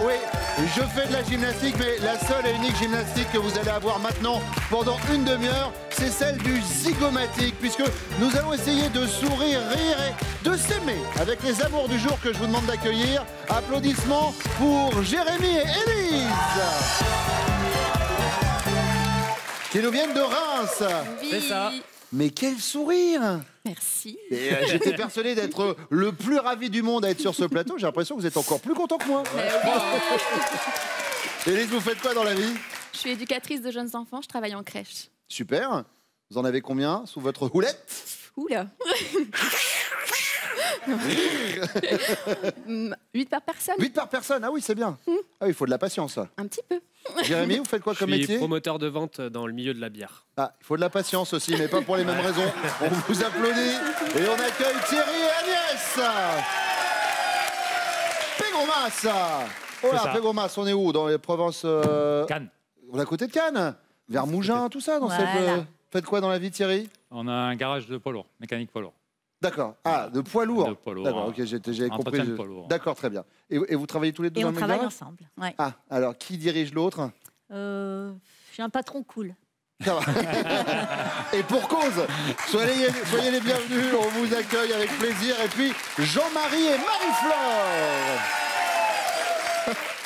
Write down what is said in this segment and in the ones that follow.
Oui, je fais de la gymnastique, mais la seule et unique gymnastique que vous allez avoir maintenant pendant une demi-heure, c'est celle du zygomatique, puisque nous allons essayer de sourire, rire et de s'aimer avec les amours du jour que je vous demande d'accueillir. Applaudissements pour Jérémy et Élise, qui nous viennent de Reims. Oui. C'est ça. Mais quel sourire! Merci. Et j'étais persuadé d'être le plus ravi du monde à être sur ce plateau. J'ai l'impression que vous êtes encore plus content que moi. Élise, vous faites quoi dans la vie? Je suis éducatrice de jeunes enfants, je travaille en crèche. Super. Vous en avez combien sous votre houlette? Oula. 8 par personne. 8 par personne, ah oui, c'est bien. Ah oui, il faut de la patience. Un petit peu. Jérémy, vous faites quoi comme Je suis métier? promoteur de vente dans le milieu de la bière. Ah, il faut de la patience aussi, mais pas pour les mêmes raisons. On vous applaudit et on accueille Thierry et Agnès. Pégromas. Oh là, Pégromas, on est où? Dans les provinces... Cannes. On est à côté de Cannes. Vers Mougins, tout ça. Dans Voilà. cette, faites quoi dans la vie, Thierry? On a un garage de poids lourd, mécanique poids lourd. D'accord. Ah, de poids lourd. De poids lourd. D'accord, ok, j'avais compris. Entretien de poids lourd. D'accord, très bien. Et vous travaillez tous les deux Et dans on le même travaille garage? ensemble. Ouais. Ah, alors qui dirige l'autre? J'ai un patron cool. Ça va. Et pour cause, soyez les bienvenus, on vous accueille avec plaisir. Et puis Jean-Marie et Marie-Flore.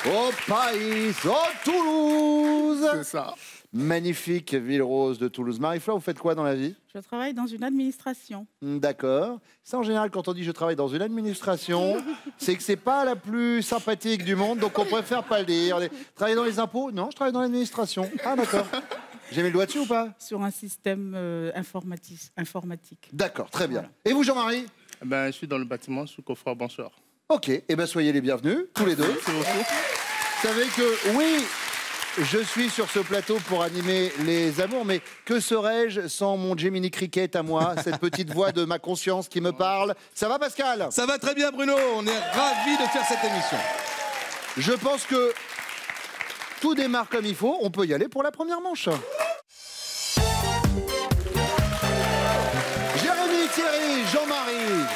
Au Pays, au Toulouse. C'est ça. Magnifique ville rose de Toulouse. Marie-Flore, vous faites quoi dans la vie? Je travaille dans une administration. D'accord. Ça, en général, quand on dit je travaille dans une administration, c'est que c'est pas la plus sympathique du monde, donc on préfère pas le dire. Travailler dans les impôts? Non, je travaille dans l'administration. Ah, d'accord. J'ai mis le doigt dessus ou pas? Sur un système informatique. D'accord, très bien. Voilà. Et vous, Jean-Marie? Ben, je suis dans le bâtiment sous coffre, bonsoir. Ok, eh ben soyez les bienvenus, tous les deux. Merci beaucoup. Vous savez que, oui, je suis sur ce plateau pour animer les amours, mais que serais-je sans mon Jiminy Cricket à moi, cette petite voix de ma conscience qui me parle? Ça va, Pascal? Ça va très bien, Bruno. On est ravis de faire cette émission. Je pense que tout démarre comme il faut. On peut y aller pour la première manche. Jérémy, Thierry, Jean-Marie.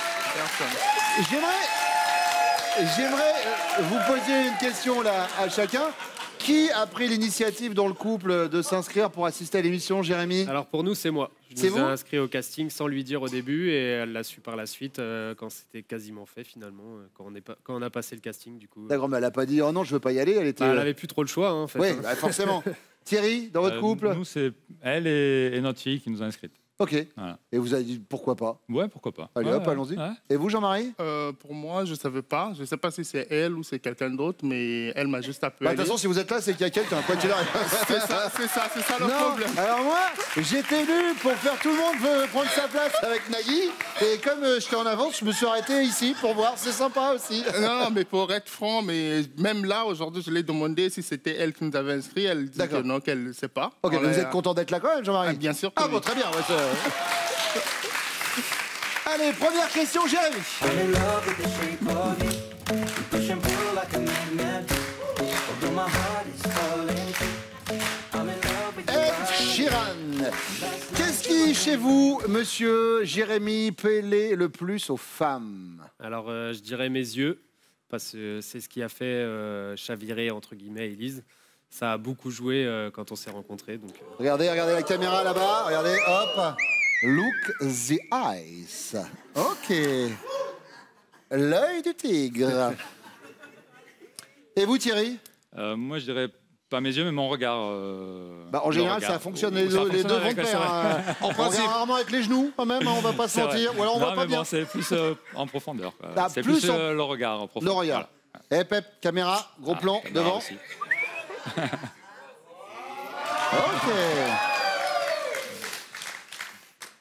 J'aimerais vous poser une question là à chacun. Qui a pris l'initiative dans le couple de s'inscrire pour assister à l'émission, Jérémy? Alors pour nous, c'est moi. Je C'est nous ai vous inscrit au casting sans lui dire au début et elle l'a su par la suite quand c'était quasiment fait finalement, quand on a passé le casting du coup. D'accord, mais elle n'a pas dit oh non, je veux pas y aller. Elle était. Bah, elle avait plus trop le choix en fait. Oui, hein. bah, forcément. Thierry, dans votre couple? Nous, c'est elle et notre fille qui nous a inscrites. Ok. Voilà. Et vous avez dit pourquoi pas? Ouais, pourquoi pas. Allez Ouais, hop, ouais. allons-y. Ouais. Et vous, Jean-Marie? Pour moi, je ne savais pas. Je ne sais pas si c'est elle ou c'est quelqu'un d'autre, mais elle m'a juste appelé. Bah, de toute façon, si vous êtes là, c'est qu'il y a quelqu'un. Quoi qu'il arrive. C'est ça le Non, problème. alors moi, j'étais venu pour faire tout le monde veut prendre sa place avec Nagui. Et comme j'étais en avance, je me suis arrêté ici pour voir. C'est sympa aussi. Non, mais pour être franc, mais même là, aujourd'hui, je l'ai demandé si c'était elle qui nous avait inscrit. Elle dit que non, qu'elle ne sait pas. Ok, mais vous êtes content d'être là quand même, Jean-Marie? Bien sûr que Ah oui. bon, très bien. Ouais, allez, première question, Jérémy. Ed Sheeran. Qu'est-ce qui, chez vous, monsieur Jérémy, plaît le plus aux femmes? Alors je dirais mes yeux parce que c'est ce qui a fait chavirer entre guillemets Élise. Ça a beaucoup joué quand on s'est rencontrés. Donc, Regardez la caméra là-bas. Regardez, hop. Look the eyes. Ok. L'œil du tigre. Et vous, Thierry? Moi, je dirais pas mes yeux, mais mon regard. Bah, en général, ça fonctionne les deux vont de pair. On regarde rarement avec les genoux, quand même, on va pas se mentir. Ou alors on non, voit pas mais bien. bon, c'est plus en profondeur. Ah, C'est plus plus, en- le regard en profondeur. Le regard. Eh, Pep, caméra, gros plan, caméra devant. aussi. Ok.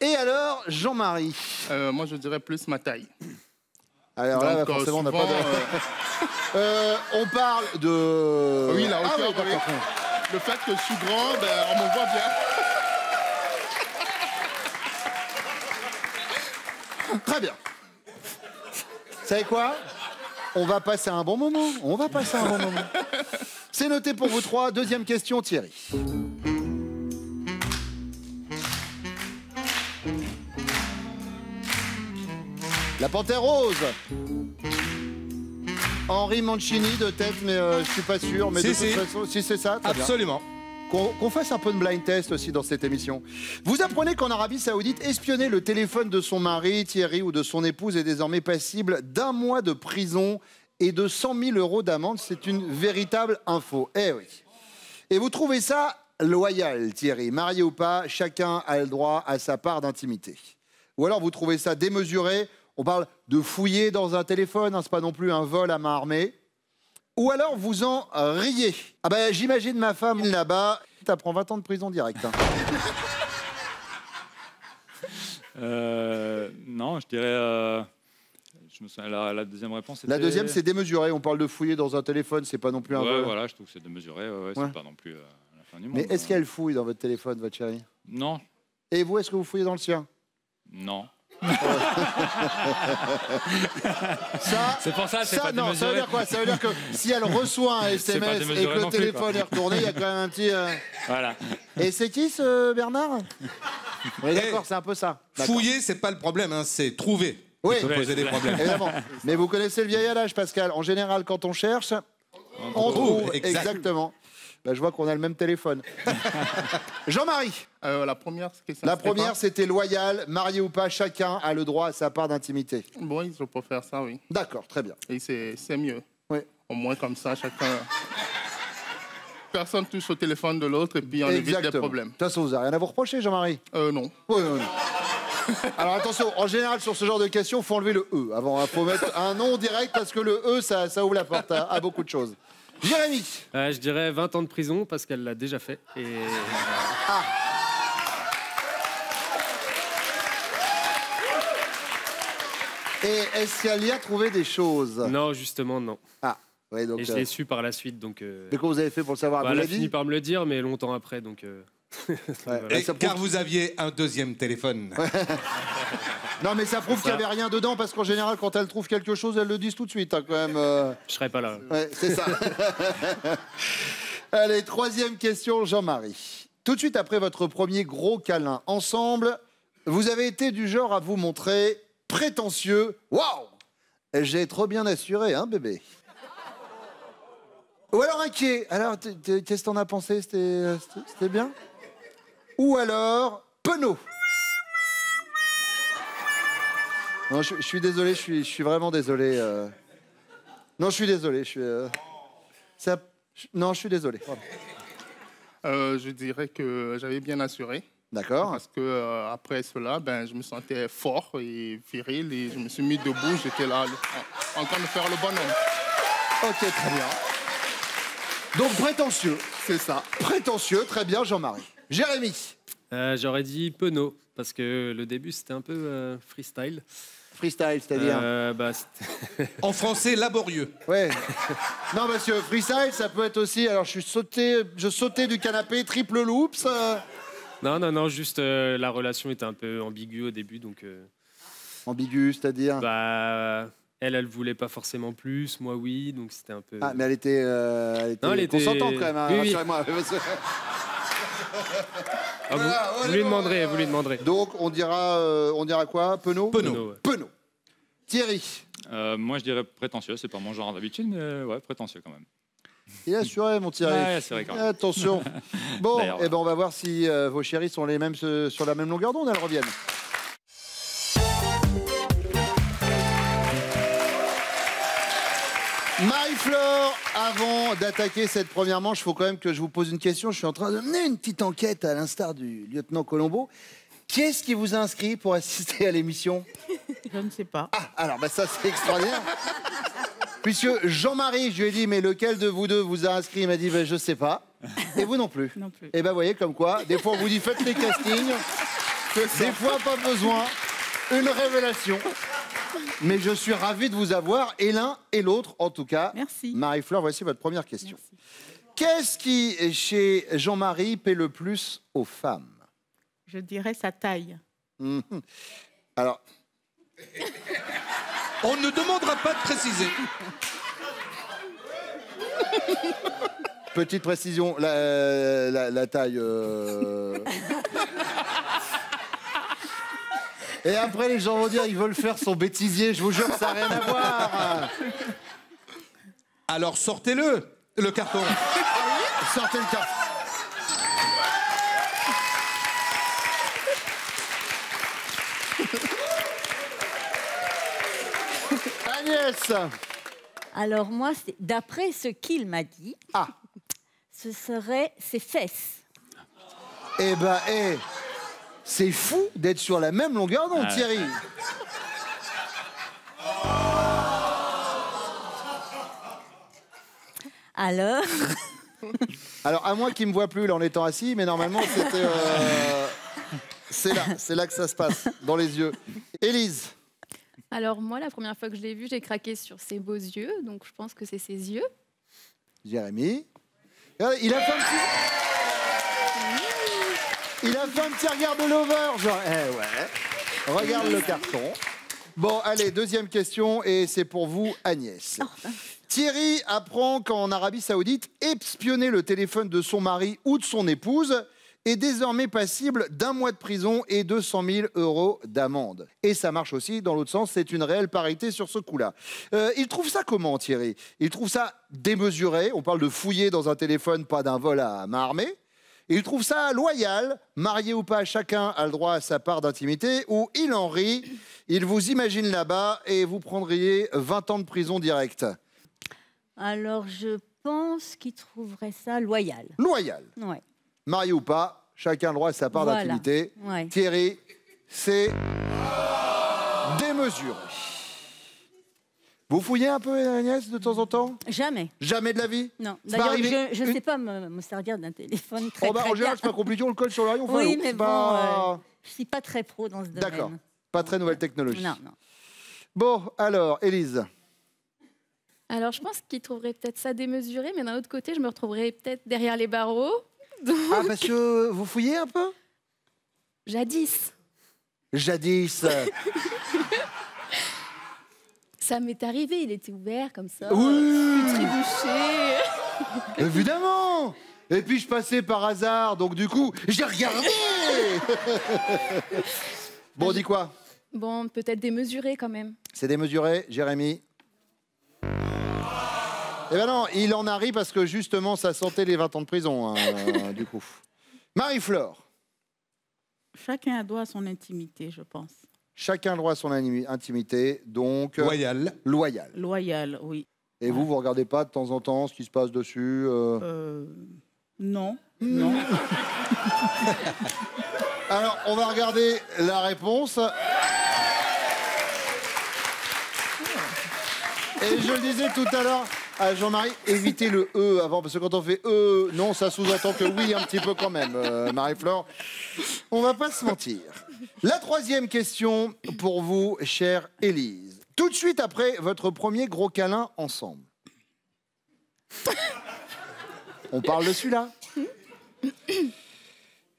Et alors, Jean-Marie? Moi, je dirais plus ma taille. Alors là, Donc, forcément, on n'a pas souvent, de... on parle de... Oui, la Ah hauteur, oui, d'accord. le fait que je suis grand, ben, on me voit bien. Très bien. Vous savez quoi? On va passer un bon moment. On va passer un bon moment. C'est noté pour vous trois. Deuxième question, Thierry. La panthère rose. Henri Mancini de tête, mais je suis pas sûr. Mais Si, de si. toute façon, si c'est ça, très bien. Absolument. Qu'on fasse un peu de blind test aussi dans cette émission. Vous apprenez qu'en Arabie Saoudite, espionner le téléphone de son mari, Thierry, ou de son épouse est désormais passible d'1 mois de prison et de 100 000 € d'amende. C'est une véritable info. Eh oui. Et vous trouvez ça loyal, Thierry? Marié ou pas, chacun a le droit à sa part d'intimité. Ou alors vous trouvez ça démesuré? On parle de fouiller dans un téléphone, hein, c'est pas non plus un vol à main armée. Ou alors vous en riez. Ah ben j'imagine ma femme là-bas, t'apprends 20 ans de prison direct. Hein. Non, je dirais... je me souviens, la deuxième réponse, c'était... La deuxième, c'est démesuré. On parle de fouiller dans un téléphone, c'est pas non plus un vol. Voilà, je trouve que c'est démesuré. Ouais. C'est pas non plus la fin du monde. Mais est-ce qu'elle fouille dans votre téléphone, votre chérie? Non. Et vous, est-ce que vous fouillez dans le sien? Non. Ça, c'est pour ça, c'est pas non, ça veut dire quoi? Ça veut dire que si elle reçoit un SMS et que le téléphone est retourné, il y a quand même un petit... Voilà. Et c'est qui ce Bernard? Oui, d'accord, c'est un peu ça. Fouiller, c'est pas le problème, hein, c'est trouver. Oui, qui peut poser des problèmes. Évidemment. Mais vous connaissez le vieil adage, Pascal. En général, quand on cherche, on trouve. Exactement. Ben, je vois qu'on a le même téléphone. Jean-Marie. La première question. La première, c'était loyal. Marié ou pas, chacun a le droit à sa part d'intimité. Oui, je peux faire ça, oui. D'accord, très bien. Et c'est mieux. Oui. Au moins comme ça, chacun... Personne touche au téléphone de l'autre et puis on évite des problèmes. De toute façon, vous n'avez rien à vous reprocher, Jean-Marie? Non. Oui, non. Alors attention, en général, sur ce genre de questions, il faut enlever le E avant. Il faut mettre un nom direct parce que le E, ça ouvre la porte à beaucoup de choses. Jérémy. Je dirais 20 ans de prison parce qu'elle l'a déjà fait. Et... Ah. Et est-ce qu'elle y a trouvé des choses? Non, justement, non. Ah, oui, donc... Et je l'ai su par la suite, donc... Mais comment vous avez fait pour le savoir? Elle a fini par me le dire, mais longtemps après, donc... Ouais. Et car vous aviez un deuxième téléphone. Non, mais ça prouve qu'il n'y avait rien dedans, parce qu'en général, quand elles trouvent quelque chose, elles le disent tout de suite, hein, quand même. Je serais pas là. Ouais, c'est ça. Allez, troisième question, Jean-Marie. Tout de suite après votre premier gros câlin ensemble, vous avez été du genre à vous montrer prétentieux. Waouh! J'ai trop bien assuré, hein, bébé? Ou alors inquiet. Alors, qu'est-ce que t'en as pensé? C'était bien? Ou alors, penaud. Non, je suis désolé, je suis vraiment désolé. Non, je suis désolé, non, je suis désolé. Je dirais que j'avais bien assuré. D'accord. Parce que après cela, je me sentais fort et viril et je me suis mis debout. J'étais là en train de faire le bonhomme. Ok, très bien. Donc prétentieux. C'est ça. Prétentieux, très bien, Jean-Marie. Jérémy. J'aurais dit penaud, parce que le début, c'était un peu freestyle. Freestyle, c'est-à-dire En français, laborieux. Ouais. Non, parce que freestyle, ça peut être aussi... Alors, je sautais du canapé, triple loops. Non, juste la relation était un peu ambiguë au début, donc... Ambigu, c'est-à-dire Elle voulait pas forcément plus, moi oui, donc c'était un peu... Ah, mais elle était consentante quand même, hein, oui. rassurez-moi. Vous lui demanderez. Donc, on dira quoi? Penaud? Penaud. Penaud. Thierry. Moi, je dirais prétentieux. C'est pas mon genre d'habitude, mais ouais, prétentieux quand même. Il est assuré, mon Thierry. Ouais, c'est vrai quand même. Attention. Bon, D'ailleurs, on va voir si vos chéris sont les mêmes sur la même longueur d'onde. Elles reviennent. Marie-Flore, avant d'attaquer cette première manche, il faut quand même que je vous pose une question. Je suis en train de mener une petite enquête à l'instar du lieutenant Colombo. Qui est-ce qui vous a inscrit pour assister à l'émission? Je ne sais pas. Ah, alors ça c'est extraordinaire. Puisque Jean-Marie, je lui ai dit, mais lequel de vous deux vous a inscrit? Il m'a dit, je sais pas. Et vous non plus. Non plus. Et vous voyez comme quoi, des fois on vous dit faites les castings, des fois pas besoin, une révélation. Mais je suis ravi de vous avoir, et l'un et l'autre en tout cas. Merci. Marie-Flore, voici votre première question. Merci. Qu'est-ce qui, chez Jean-Marie, paie le plus aux femmes? Je dirais sa taille. Alors... On ne demandera pas de préciser. Petite précision, la taille... Et après, les gens vont dire ils veulent faire son bêtisier. Je vous jure, ça n'a rien à voir. Alors sortez-le, le carton. Sortez le carton. Agnès. Alors moi, d'après ce qu'il m'a dit, ce serait ses fesses. Eh ben, c'est fou d'être sur la même longueur d'onde, Thierry. Alors, Alors, à moins qu'il me voit plus là en étant assis, mais normalement, c'était... c'est là que ça se passe, dans les yeux. Élise. Alors moi, la première fois que je l'ai vu, j'ai craqué sur ses beaux yeux, donc je pense que c'est ses yeux. Jérémy. Regardez, il a fait un petit regard de lover, genre, ouais. Regarde le carton. Bon, allez, deuxième question, et c'est pour vous, Agnès. Thierry apprend qu'en Arabie Saoudite, espionner le téléphone de son mari ou de son épouse est désormais passible d'1 mois de prison et 200 000 € d'amende. Et ça marche aussi dans l'autre sens, c'est une réelle parité sur ce coup-là. Il trouve ça comment, Thierry? Il trouve ça démesuré, on parle de fouiller dans un téléphone, pas d'un vol à main armée. Il trouve ça loyal, marié ou pas, chacun a le droit à sa part d'intimité, ou il en rit, il vous imagine là-bas et vous prendriez 20 ans de prison direct. alors je pense qu'il trouverait ça loyal. Loyal. Ouais. Marié ou pas, chacun a le droit à sa part Voilà. d'intimité. Ouais. Thierry, c'est démesuré. Vous fouillez un peu, Agnès, de temps en temps? Jamais. Jamais de la vie? Non. C'est pas D'ailleurs, arrivé je ne sais pas me servir d'un téléphone très, Oh bah, très en général, bien. c'est pas compliqué, on le colle sur l'oreille, on fait Oui, l'eau. mais C'est bon, pas... je ne suis pas très pro dans ce domaine. D'accord. Pas très nouvelle technologie. Non, non. Bon, alors, Élise. Alors je pense qu'il trouverait peut-être ça démesuré, mais d'un autre côté, je me retrouverais peut-être derrière les barreaux. Donc, Ah, parce que vous fouillez un peu? jadis, Jadis. ça m'est arrivé, il était ouvert comme ça, Oui, trébuché. évidemment. Et puis je passais par hasard, donc du coup, j'ai regardé. Bon, on dit quoi? Bon, peut-être démesuré quand même. C'est démesuré, Jérémy? Eh ben non, il en a ri parce que justement, ça sentait les 20 ans de prison, hein, du coup. Marie-Flore. Chacun a droit à son intimité, je pense. Chacun a le droit à son intimité, donc... Loyal. Loyal. Loyal, oui. Et vous regardez pas de temps en temps ce qui se passe dessus Non, non. Alors, on va regarder la réponse. Et je le disais tout à l'heure à Jean-Marie, évitez le E avant, parce que quand on fait E, non, ça sous-entend que oui, un petit peu quand même, Marie-Flore. On va pas se mentir. La troisième question pour vous, chère Élise. Tout de suite après votre premier gros câlin ensemble. On parle de celui-là.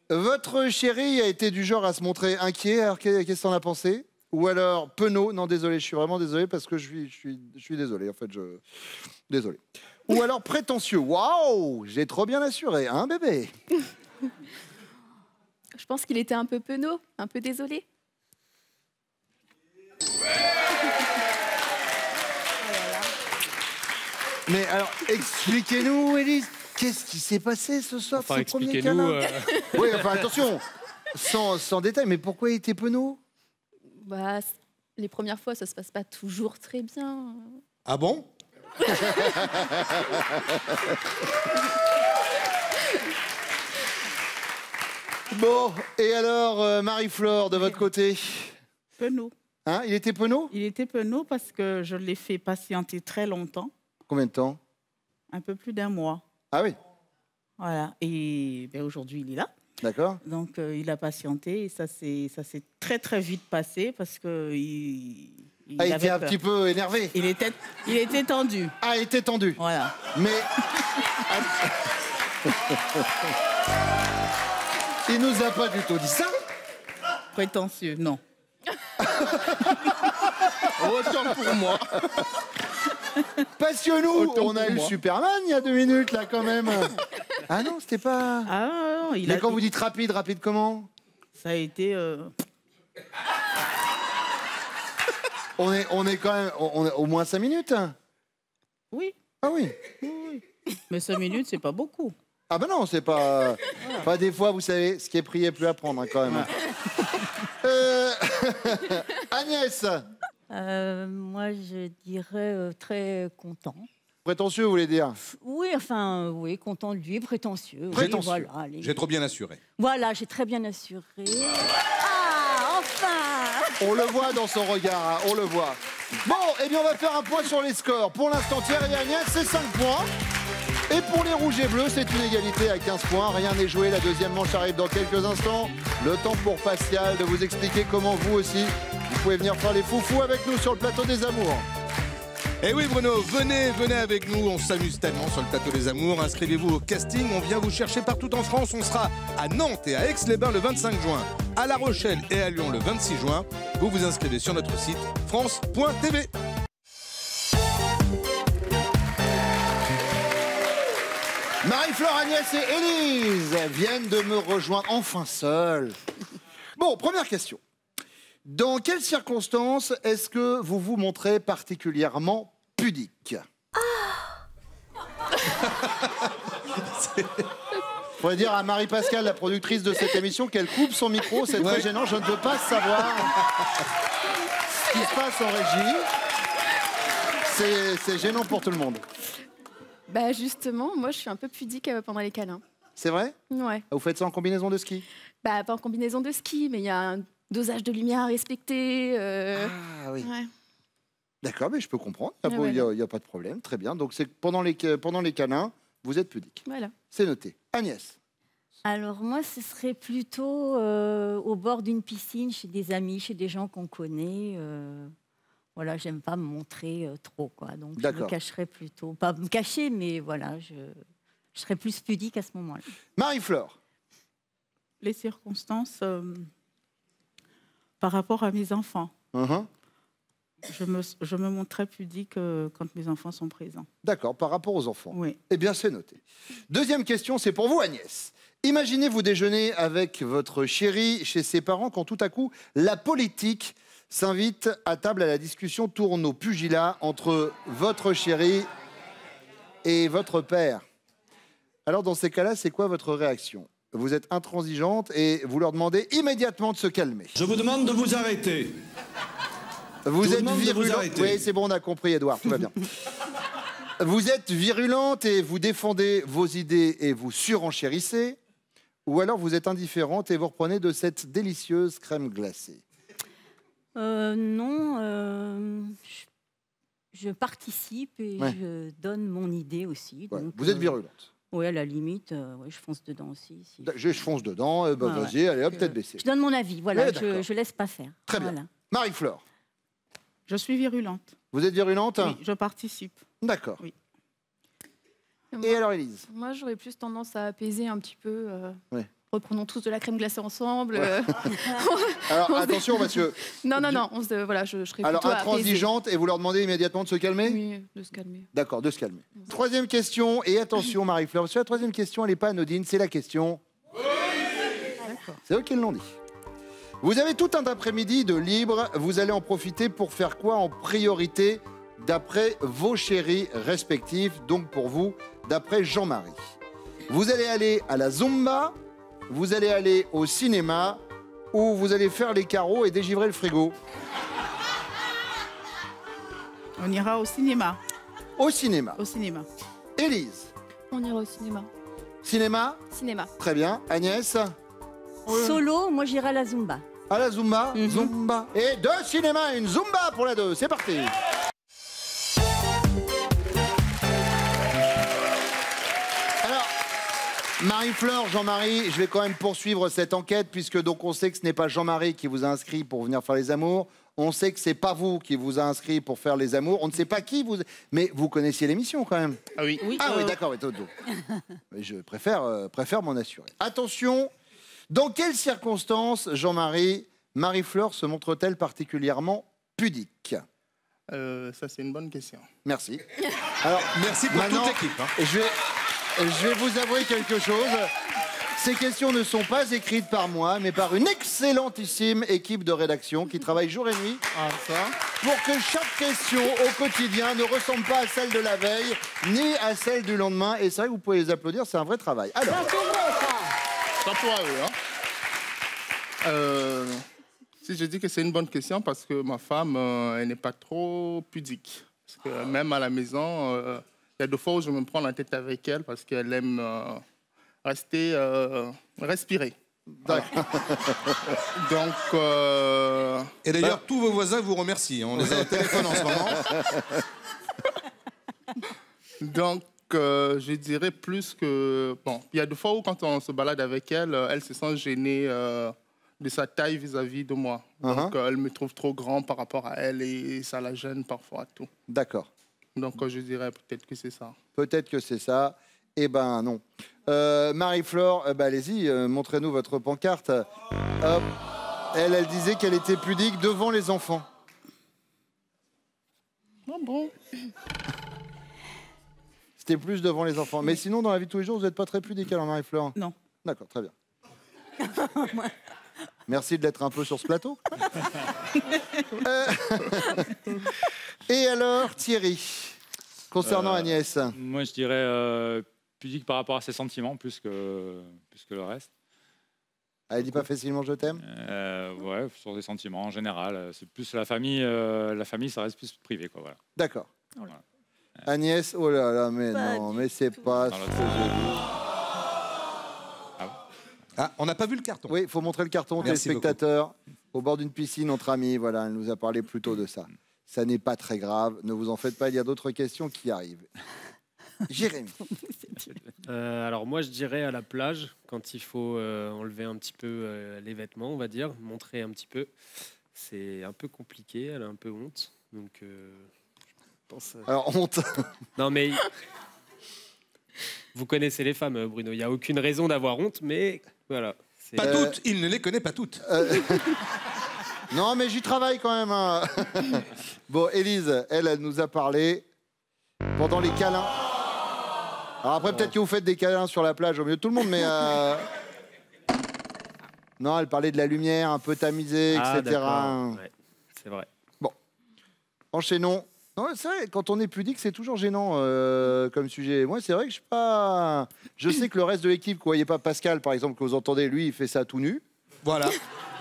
Votre chéri a été du genre à se montrer inquiet. Alors, qu'est-ce que t'en as pensé? Ou alors, penaud? Non, désolé, je suis vraiment désolé parce que je suis désolé. En fait, désolé. Ou alors prétentieux. Waouh, j'ai trop bien assuré, hein, bébé? Je pense qu'il était un peu penaud, un peu désolé. Mais alors, expliquez-nous, Élise, qu'est-ce qui s'est passé ce soir, Enfin, ce premier expliquez-nous. câlin? Oui, enfin, attention, sans détail, mais pourquoi il était penaud? Bah, les premières fois, ça se passe pas toujours très bien. Ah bon? Bon, et alors, Marie-Flore, de votre côté? Penaud. Hein, il était penaud? Il était penaud parce que je l'ai fait patienter très longtemps, Combien de temps? un peu plus d'1 mois. Ah oui, Voilà. Et ben, aujourd'hui, il est là. d'accord. Donc, il a patienté et ça s'est très, très vite passé parce que Ah, il avait était un peur. petit peu énervé. Il était tendu. Ah, il était tendu. Voilà. Mais... Il nous a pas du tout dit ça. Prétentieux, non. Autant pour moi. Parce que nous, Autant on a pour eu moi. Superman il y a 2 minutes, là, quand même. Ah non, c'était pas... Ah non, Mais quand vous dites rapide, rapide comment? ça a été... On est quand même... On est au moins 5 minutes. Oui. Ah oui. Mais 5 minutes, c'est pas beaucoup. Ah ben non, c'est pas... Enfin, des fois, vous savez, ce qui est pris est plus à prendre, hein, quand même. Agnès. Moi, je dirais très content. Prétentieux, vous voulez dire? Oui, enfin, oui, content de lui, prétentieux. Prétentieux. Oui, voilà, allez. J'ai trop bien assuré. Voilà, j'ai très bien assuré. Ah, enfin! On le voit dans son regard, hein, on le voit. Bon, eh bien, on va faire un point sur les scores. Pour l'instant, Thierry et Agnès, c'est 5 points. Et pour les rouges et bleus, c'est une égalité à 15 points. Rien n'est joué. La deuxième manche arrive dans quelques instants. Le temps pour Pascal de vous expliquer comment vous aussi, vous pouvez venir faire les foufous avec nous sur le plateau des Amours. Eh oui Bruno, venez avec nous, on s'amuse tellement sur le plateau des Amours. Inscrivez-vous au casting, on vient vous chercher partout en France. On sera à Nantes et à Aix-les-Bains le 25 juin, à La Rochelle et à Lyon le 26 juin. Vous vous inscrivez sur notre site france.tv. Marie-Flore, Agnès et Élise viennent de me rejoindre enfin seules. Bon, première question. Dans quelles circonstances est-ce que vous vous montrez particulièrement pudique? Je pourrais dire à Marie-Pascale, la productrice de cette émission, qu'elle coupe son micro. C'est très gênant, je ne peux pas savoir ce qui se passe en régie. C'est gênant pour tout le monde. Bah justement, moi je suis un peu pudique pendant les câlins. C'est vrai? Ouais. Vous faites ça en combinaison de ski? Bah pas en combinaison de ski, mais il y a un dosage de lumière à respecter. Ah oui. Ouais. D'accord, mais je peux comprendre. Il Ouais, n'y a pas de problème. Très bien. Donc c'est pendant les câlins, vous êtes pudique. Voilà. C'est noté. Agnès. Alors moi, ce serait plutôt au bord d'une piscine, chez des amis, chez des gens qu'on connaît. Voilà, j'aime pas me montrer trop, quoi. Donc je me cacherais plutôt, pas me cacher, mais voilà, je serais plus pudique à ce moment-là. Marie-Flore. Les circonstances par rapport à mes enfants. Je me montre très pudique quand mes enfants sont présents. D'accord, par rapport aux enfants. Oui. Eh bien, c'est noté. Deuxième question, c'est pour vous, Agnès. Imaginez vous déjeuner avec votre chéri chez ses parents quand tout à coup, la politique s'invite à table à la discussion, tourne au pugilat entre votre chéri et votre père. Alors, dans ces cas-là, c'est quoi votre réaction? Vous êtes intransigeante et vous leur demandez immédiatement de se calmer. Je vous demande de vous arrêter. Vous êtes virulente. Oui, c'est bon, on a compris, Edouard, tout va bien. Vous êtes virulente et vous défendez vos idées et vous surenchérissez. Ou alors vous êtes indifférente et vous reprenez de cette délicieuse crème glacée. Non, je participe et je donne mon idée aussi. Ouais. Donc, vous êtes virulente. Oui, à la limite, je fonce dedans aussi. Si. Je fonce dedans, vas-y, allez hop, tête baissée. Je donne mon avis, voilà, je laisse pas faire. Très bien. Voilà. Marie-Flore. Je suis virulente. Vous êtes virulente? Oui, je participe. D'accord. Oui. Et alors, Élise? Moi, j'aurais plus tendance à apaiser un petit peu. Ouais. Reprenons tous de la crème glacée ensemble. Ouais. Alors, attention, parce que... Non, voilà, je serais alors, plutôt intransigeante, et vous leur demandez immédiatement de se calmer? Oui, de se calmer. D'accord, de se calmer. Troisième question, et attention, Marie-Flore, parce que la troisième question, elle n'est pas anodine, c'est la question... C'est eux qui l'ont dit. Vous avez tout un après-midi de libre, vous allez en profiter pour faire quoi en priorité d'après vos chéris respectifs, donc pour vous, d'après Jean-Marie? Vous allez aller à la Zumba, vous allez aller au cinéma, ou vous allez faire les carreaux et dégivrer le frigo? On ira au cinéma. Au cinéma. Au cinéma. Élise? On ira au cinéma. Cinéma? Cinéma. Très bien. Agnès? Solo, moi j'irai à la Zumba. À la Zumba, Zumba. Et deux cinémas, une Zumba pour la 2. C'est parti. Alors, Marie-Flore, Jean-Marie, je vais quand même poursuivre cette enquête puisque donc on sait que ce n'est pas Jean-Marie qui vous a inscrit pour venir faire les amours. On sait que c'est pas vous qui vous a inscrit pour faire les amours. On ne sait pas qui vous... Mais vous connaissiez l'émission quand même. Ah oui. Ah oui, d'accord. Je préfère m'en assurer. Attention. Dans quelles circonstances, Jean-Marie, Marie-Flore se montre-t-elle particulièrement pudique? Ça, c'est une bonne question. Merci. Alors, merci pour toute l'équipe. Je vais vous avouer quelque chose. Ces questions ne sont pas écrites par moi, mais par une excellentissime équipe de rédaction qui travaille jour et nuit pour que chaque question au quotidien ne ressemble pas à celle de la veille, ni à celle du lendemain. Et c'est vrai que vous pouvez les applaudir, c'est un vrai travail. Alors, Ça pourrait, oui. Si je dis que c'est une bonne question, parce que ma femme, elle n'est pas trop pudique. Parce que même à la maison, il y a des fois où je me prends la tête avec elle parce qu'elle aime respirer. Voilà. Donc. Et d'ailleurs, tous vos voisins vous remercient. On les a au téléphone en ce moment. Donc, je dirais plus que... Bon, il y a des fois où quand on se balade avec elle, elle se sent gênée de sa taille vis-à-vis de moi. Donc, elle me trouve trop grand par rapport à elle et ça la gêne parfois, tout. d'accord. Donc, je dirais peut-être que c'est ça. Peut-être que c'est ça. Eh ben non. Marie-Flore, allez-y, montrez-nous votre pancarte. Hop. Elle disait qu'elle était pudique devant les enfants. Ah bon? C'était plus devant les enfants. Mais sinon, dans la vie de tous les jours, vous n'êtes pas très pudique, alors, Marie-Flore? Non. D'accord, très bien. Merci d'être un peu sur ce plateau. Et alors, Thierry, concernant Agnès? Moi, je dirais pudique par rapport à ses sentiments, plus que le reste. Elle dit pas facilement je t'aime? Ouais, sur des sentiments en général. C'est plus la famille, ça reste plus privé, quoi. Voilà. D'accord. Voilà. Agnès, oh là là, mais Pas non, du mais c'est pas ce que j'ai dit. Ah, on n'a pas vu le carton. Oui, il faut montrer le carton, Merci téléspectateurs. Au bord d'une piscine entre amis, voilà, elle nous a parlé plus tôt de ça. Ça n'est pas très grave, ne vous en faites pas, il y a d'autres questions qui arrivent. Jérémy. Alors moi je dirais à la plage, quand il faut enlever un petit peu les vêtements, on va dire, montrer un petit peu. C'est un peu compliqué, elle a un peu honte. Donc je pense... Alors honte. Non mais... Vous connaissez les femmes, Bruno, il n'y a aucune raison d'avoir honte, mais voilà. Pas toutes, il ne les connaît pas toutes. Non mais j'y travaille quand même. Hein. Bon, Élise, elle nous a parlé pendant les câlins. Alors après, peut-être que vous faites des câlins sur la plage au milieu de tout le monde, mais... Non, elle parlait de la lumière un peu tamisée, etc. Ouais, c'est vrai. Bon, enchaînons. Non, c'est vrai, quand on est pudique, c'est toujours gênant comme sujet. Moi, c'est vrai que je suis pas... Je sais que le reste de l'équipe, que vous voyez pas Pascal, par exemple, que vous entendez, lui, il fait ça tout nu. Voilà.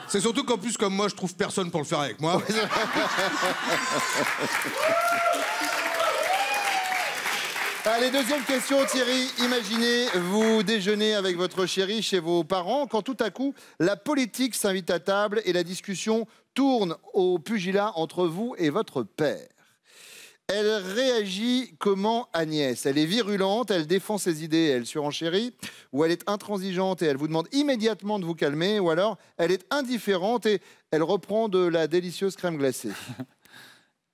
C'est surtout qu'en plus, comme moi, je trouve personne pour le faire avec moi. Allez, deuxième question, Thierry. Imaginez, vous déjeunez avec votre chérie chez vos parents, quand tout à coup, la politique s'invite à table et la discussion tourne au pugilat entre vous et votre père. Elle réagit comment, Agnès? Elle est virulente, elle défend ses idées, elle surenchérit, ou elle est intransigeante et elle vous demande immédiatement de vous calmer, ou alors elle est indifférente et elle reprend de la délicieuse crème glacée?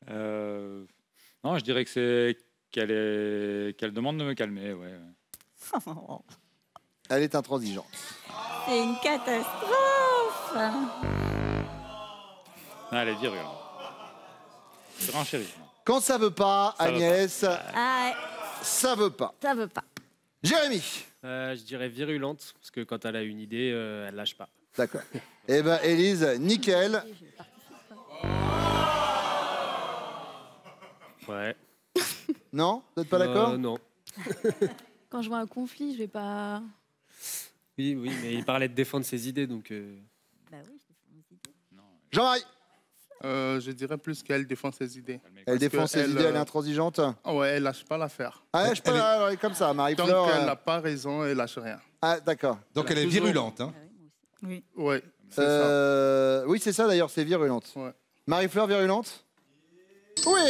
Non, je dirais que c'est qu'elle demande de me calmer, ouais. Elle est intransigeante. C'est une catastrophe. Non, elle est virulente. Surenchérie. Quand ça veut pas, Ça veut Agnès, Ah, ça veut pas. ça veut pas. Jérémy. Je dirais virulente, parce que quand elle a une idée, elle lâche pas. D'accord. Eh ben, Élise, nickel. Ouais. Non? Vous n'êtes pas d'accord? Non. Quand je vois un conflit, je vais pas... Oui, mais il parlait de défendre ses idées, donc... Bah oui, je défends mes idées. Jean-Marie. Je dirais plus qu'elle défend ses idées. Elle défend ses idées, elle est intransigeante. Ah ouais, elle lâche pas l'affaire. Ah, je peux elle est comme ça, Tant Marie-Flore. qu'elle n'a pas raison, elle lâche rien. Ah, d'accord. Donc elle est virulente. Hein. Oui. Ouais, c'est ça. Oui, c'est ça d'ailleurs, c'est virulente. Ouais. Marie-Flore, virulente? Oui.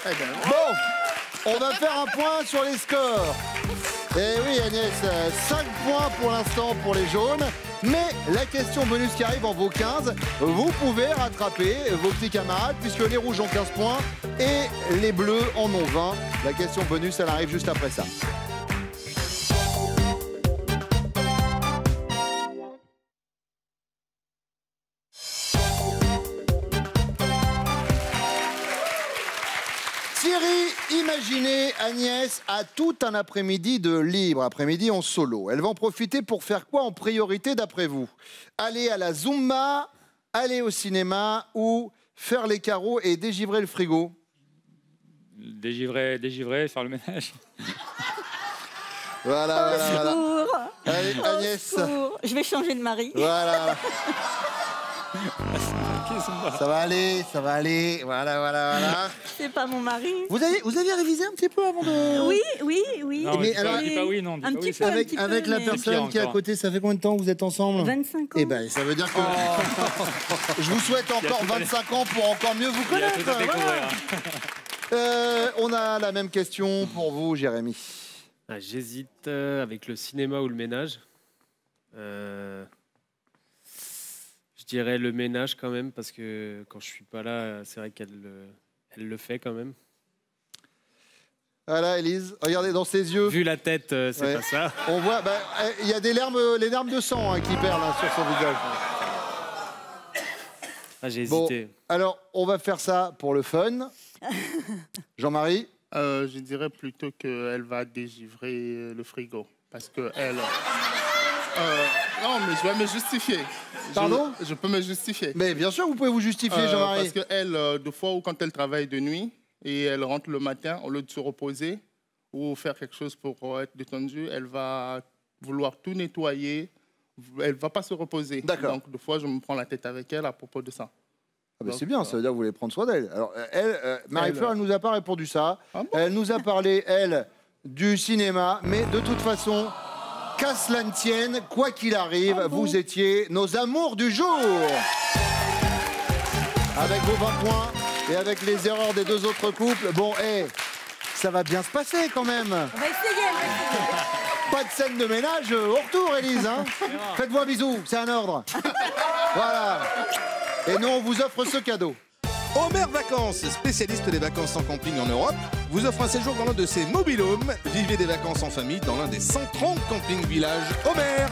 Eh ben, Bon, on va faire un point sur les scores. Eh oui, Agnès, 5 points pour l'instant pour les jaunes. Mais la question bonus qui arrive en vaut 15. Vous pouvez rattraper vos petits camarades puisque les rouges ont 15 points et les bleus en ont 20. La question bonus, elle arrive juste après ça. Chérie, imaginez, Agnès a tout un après-midi de libre, après-midi en solo. Elle va en profiter pour faire quoi en priorité d'après vous? Aller à la Zumba, aller au cinéma ou faire les carreaux et dégivrer le frigo? Dégivrer, faire le ménage. Voilà. Allez, Agnès. Je vais changer de mari. Voilà. Ça va aller. Voilà. C'est pas mon mari. Vous aviez révisé un petit peu avant de... Oui. Non, mais alors, dis pas oui, non. Un petit peu, avec la personne qui est à côté, ça fait combien de temps que vous êtes ensemble? 25 ans. Eh ben, ça veut dire que je vous souhaite encore 25 ans pour encore mieux vous connaître. Voilà. On a la même question pour vous, Jérémy. J'hésite avec le cinéma ou le ménage. Je dirais le ménage quand même, parce que quand je suis pas là, c'est vrai qu'elle le fait quand même. Voilà, Élise, regardez dans ses yeux. Vu la tête, c'est pas ça. On voit, il y a les larmes de sang qui perlent sur son visage. J'ai hésité. Bon, alors, on va faire ça pour le fun. Jean-Marie? Je dirais plutôt qu'elle va dégivrer le frigo. Parce qu'elle... non, mais je vais me justifier. Pardon? Je peux me justifier. Mais bien sûr, vous pouvez vous justifier, Jean-Marie. Parce qu'elle, de fois où quand elle travaille de nuit et elle rentre le matin, au lieu de se reposer ou faire quelque chose pour être détendue, elle va vouloir tout nettoyer. Elle ne va pas se reposer. D'accord. Donc, de fois, je me prends la tête avec elle à propos de ça. Ah ben c'est bien, ça veut dire que vous voulez prendre soin d'elle. Alors, Marie-Fleur, elle ne nous a pas répondu ça. Ah bon? Elle nous a parlé, elle, du cinéma. Mais de toute façon, qu'à cela ne tienne, quoi qu'il arrive, vous étiez nos amours du jour. Avec vos 20 points et avec les erreurs des deux autres couples, bon, ça va bien se passer quand même. On va essayer. Pas de scène de ménage au retour, Élise. Hein. Faites-moi un bisou, c'est un ordre. Voilà. Et nous, on vous offre ce cadeau. Homer Vacances, spécialiste des vacances en camping en Europe, vous offre un séjour dans l'un de ses mobil-homes. Vivez des vacances en famille dans l'un des 130 camping-villages Homer.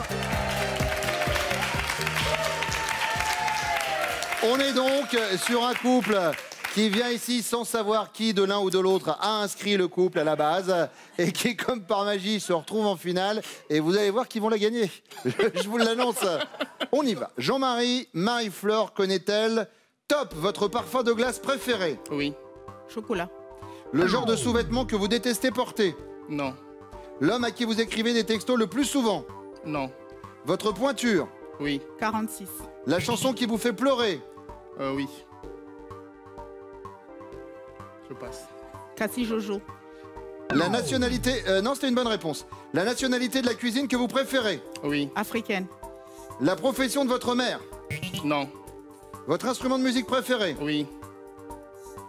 On est donc sur un couple qui vient ici sans savoir qui de l'un ou de l'autre a inscrit le couple à la base et qui, comme par magie, se retrouve en finale. Et vous allez voir qu'ils vont la gagner. Je vous l'annonce. On y va. Jean-Marie, Marie-Fleur connaît-elle Top, votre parfum de glace préféré? Oui. Chocolat. Le genre de sous-vêtements que vous détestez porter? Non. L'homme à qui vous écrivez des textos le plus souvent? Non. Votre pointure? Oui. 46. La chanson qui vous fait pleurer? Oui. Je passe. Cassie Jojo. La nationalité... non, c'était une bonne réponse. La nationalité de la cuisine que vous préférez? Oui. Africaine. La profession de votre mère? Non. Votre instrument de musique préféré? Oui.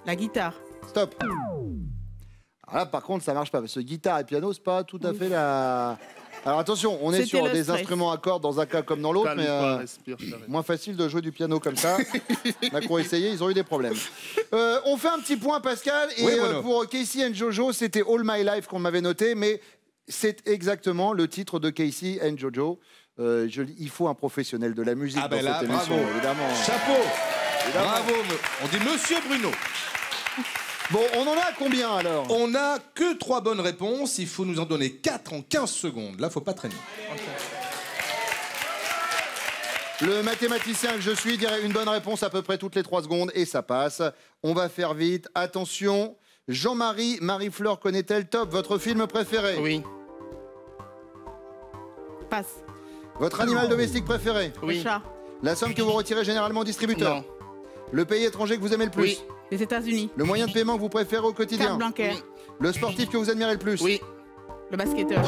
La guitare. Stop. Alors là, par contre, ça marche pas, parce que guitare et piano, c'est pas tout à fait la... Alors attention, on est sur des instruments à cordes dans un cas comme dans l'autre, mais moins facile de jouer du piano comme ça. Là, qu'on a essayé, ils ont eu des problèmes. On fait un petit point, Pascal, et pour K-Ci and JoJo, c'était All My Life qu'on m'avait noté, mais c'est exactement le titre de K-Ci and JoJo. Il faut un professionnel de la musique dans cette émission, évidemment. Chapeau. Évidemment. Bravo, on dit Monsieur Bruno. Bon, on en a combien alors? On n'a que 3 bonnes réponses, il faut nous en donner 4 en 15 secondes. Là, faut pas traîner. Le mathématicien que je suis dirait une bonne réponse à peu près toutes les 3 secondes et ça passe. On va faire vite. Attention, Jean-Marie, Marie-Fleur connaît-elle Top, votre film préféré? Oui. Passe. Votre animal domestique préféré? Oui. Le chat. La somme que vous retirez généralement au distributeur? Non. Le pays étranger que vous aimez le plus? Oui. Les États-Unis. Le moyen de paiement que vous préférez au quotidien? Carte bancaire. Le sportif que vous admirez le plus? Oui. Le basketteur.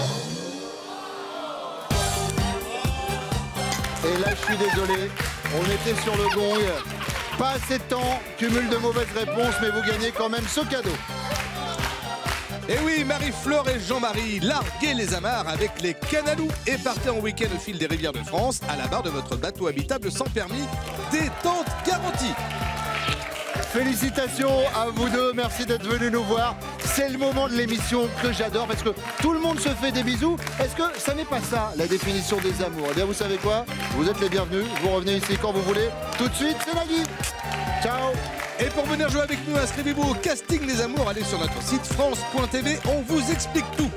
Et là, je suis désolé, on était sur le gong. Pas assez de temps, cumul de mauvaises réponses, mais vous gagnez quand même ce cadeau. Et oui, Marie-Fleur et Jean-Marie, larguez les amarres avec les Canalous et partez en week-end au fil des rivières de France à la barre de votre bateau habitable sans permis. Détente garantie. Félicitations à vous deux, merci d'être venus nous voir. C'est le moment de l'émission que j'adore parce que tout le monde se fait des bisous. Est-ce que ça n'est pas ça la définition des amours? Eh bien vous savez quoi? Vous êtes les bienvenus, vous revenez ici quand vous voulez. Tout de suite, c'est Nagui. Ciao. Et pour venir jouer avec nous, inscrivez-vous au casting des amours. Allez sur notre site France.tv, on vous explique tout.